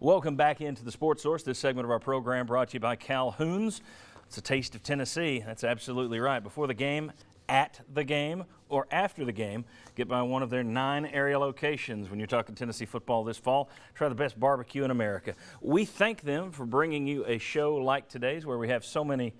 Welcome back into the Sports Source. This segment of our program brought to you by Calhoun's. It's a taste of Tennessee. That's absolutely right. Before the game, at the game, or after the game, get by one of their 9 area locations. When you're talking Tennessee football this fall, try the best barbecue in America. We thank them for bringing you a show like today's where we have so many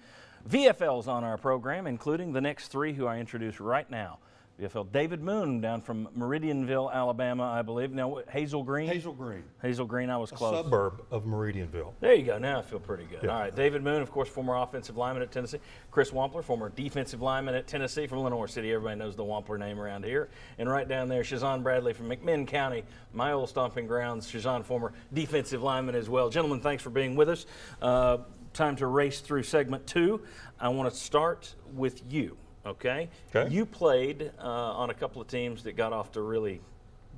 VFLs on our program, including the next 3 who I introduce right now. VFL David Moon down from Meridianville, Alabama, I believe. Now, Hazel Green? Hazel Green. Hazel Green, I was close. A suburb of Meridianville. There you go. Now I feel pretty good. Yeah. All right. David Moon, of course, former offensive lineman at Tennessee. Chris Wampler, former defensive lineman at Tennessee from Lenoir City. Everybody knows the Wampler name around here. And right down there, Shazan Bradley from McMinn County, my old stomping grounds. Shazan, former defensive lineman as well. Gentlemen, thanks for being with us. Time to race through segment 2. I want to start with you. Okay? You played on a couple of teams that got off to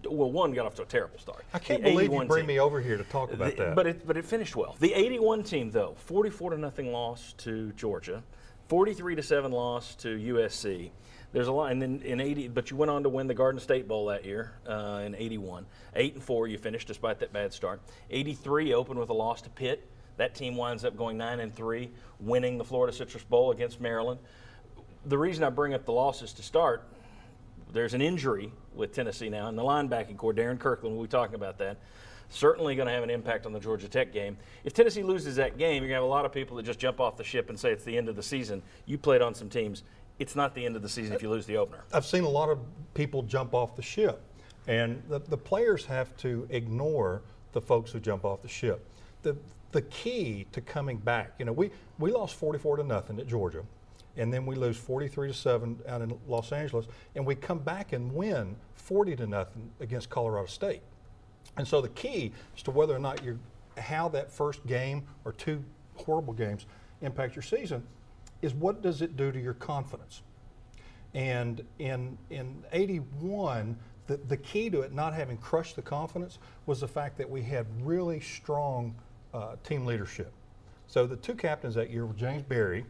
one got off to a terrible start. I can't believe you bring me over here to talk about that. But it finished well. The 81 team, though, 44-0 loss to Georgia, 43-7 loss to USC. There's a lot, and then in 80, but you went on to win the Garden State Bowl that year in 81. 8-4 you finished despite that bad start. 83 opened with a loss to Pitt. That team winds up going 9-3, winning the Florida Citrus Bowl against Maryland. The reason I bring up the losses to start, there's an injury with Tennessee now in the linebacking core. Darren Kirkland, we'll be talking about that. Certainly going to have an impact on the Georgia Tech game. If Tennessee loses that game, you're going to have a lot of people that just jump off the ship and say it's the end of the season. You played on some teams. It's not the end of the season if you lose the opener. I've seen a lot of people jump off the ship, and the players have to ignore the folks who jump off the ship. The key to coming back, we lost 44-0 at Georgia. And then we lose 43-7 out in Los Angeles, and we come back and win 40-0 against Colorado State. And so the key as to whether or not how that first game or 2 horrible games impact your season is what does it do to your confidence. And in 81, the key to it not having crushed the confidence was the fact that we had really strong team leadership. So the 2 captains that year were James Berry,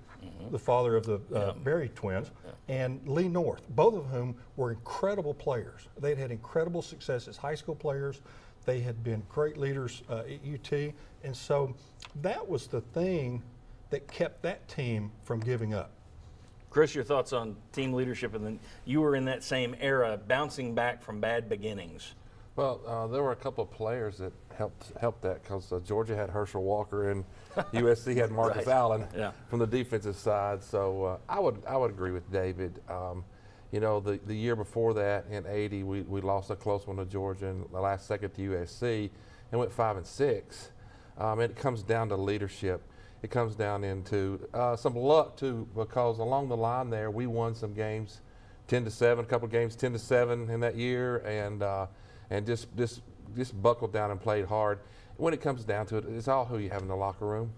the father of the Berry twins, and Lee North, both of whom were incredible players. They'd had incredible success as high school players. They had been great leaders at UT. And so that was the thing that kept that team from giving up. Chris, your thoughts on team leadership, and then you were in that same era, bouncing back from bad beginnings. Well, there were a couple of players that helped that because Georgia had Herschel Walker and USC had Marcus Allen from the defensive side. So I would agree with David. The year before that in 80, we lost a close one to Georgia in the last second to USC and went 5-6. And it comes down to leadership. It comes down into some luck too, because along the line there we won some games 10-7, a couple of games 10-7 in that year, and just buckled down and played hard. When it comes down to it, it's all who you have in the locker room.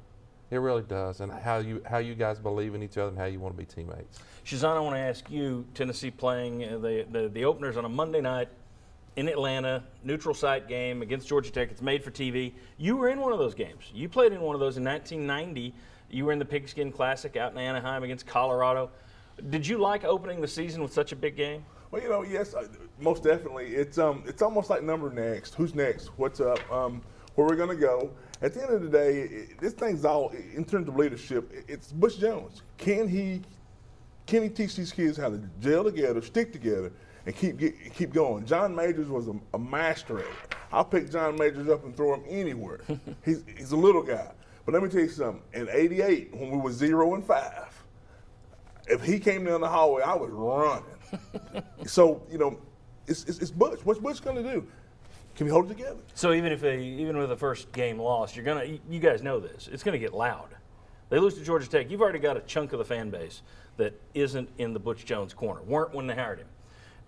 It really does, and how you guys believe in each other and how you want to be teammates. Shazan, I want to ask you, Tennessee playing the openers on a Monday night in Atlanta, neutral site game against Georgia Tech. It's made for TV. You were in one of those games. You played in one of those in 1990. You were in the Pigskin Classic out in Anaheim against Colorado. Did you like opening the season with such a big game? Well, yes, most definitely. It's almost like number next. Who's next? What's up? Where we're gonna go? At the end of the day, this thing's all in terms of leadership. It's Butch Jones. Can he teach these kids how to gel together, stick together, and keep going? John Majors was a master at it. I'll pick John Majors up and throw him anywhere. He's a little guy, but let me tell you something. In '88, when we were 0-5, if he came down the hallway, I was running. So it's Butch. What's Butch gonna do? Can we hold it together? So even with the first game lost, you guys know this. It's gonna get loud. They lose to Georgia Tech. You've already got a chunk of the fan base that isn't in the Butch Jones corner. Weren't when they hired him,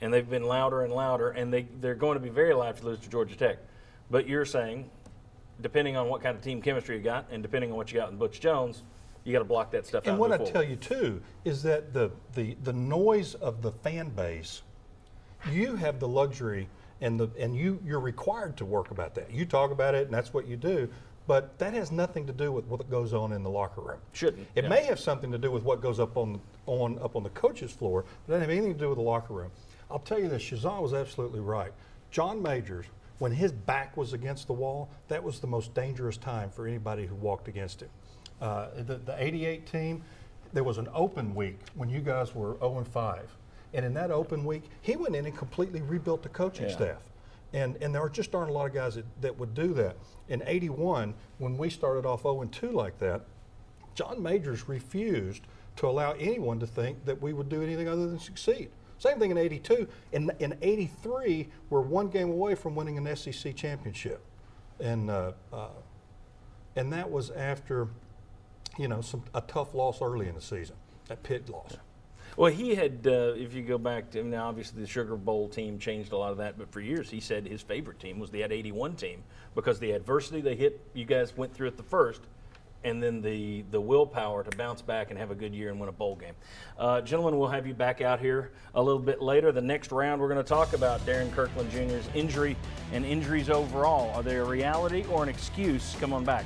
and they've been louder and louder. And they're going to be very loud if you lose to Georgia Tech. But you're saying, depending on what kind of team chemistry you got, and depending on what you got in Butch Jones, you got to block that stuff out. And what I tell you too is that the noise of the fan base, you have the luxury and you're required to work about that. You talk about it and that's what you do, but that has nothing to do with what goes on in the locker room. Shouldn't. It may have something to do with what goes up on the coach's floor, but it doesn't have anything to do with the locker room. I'll tell you this, Shazan was absolutely right. John Majors when his back was against the wall, that was the most dangerous time for anybody who walked against him. The 88 team, there was an open week when you guys were 0-5. And in that open week, he went in and completely rebuilt the coaching staff. And there just aren't a lot of guys that would do that. In 81, when we started off 0-2 like that, John Majors refused to allow anyone to think that we would do anything other than succeed. Same thing in 82. In 83, we're one game away from winning an SEC championship. And that was after, a tough loss early in the season, that Pitt loss. Well, he had, if you go back to, now obviously the Sugar Bowl team changed a lot of that, but for years he said his favorite team was the 81 team because the adversity they hit, you guys went through at the first, and then the willpower to bounce back and have a good year and win a bowl game. Gentlemen, we'll have you back out here a little bit later. The next round, we're going to talk about Darren Kirkland Jr.'s injury and injuries overall. Are they a reality or an excuse? Come on back.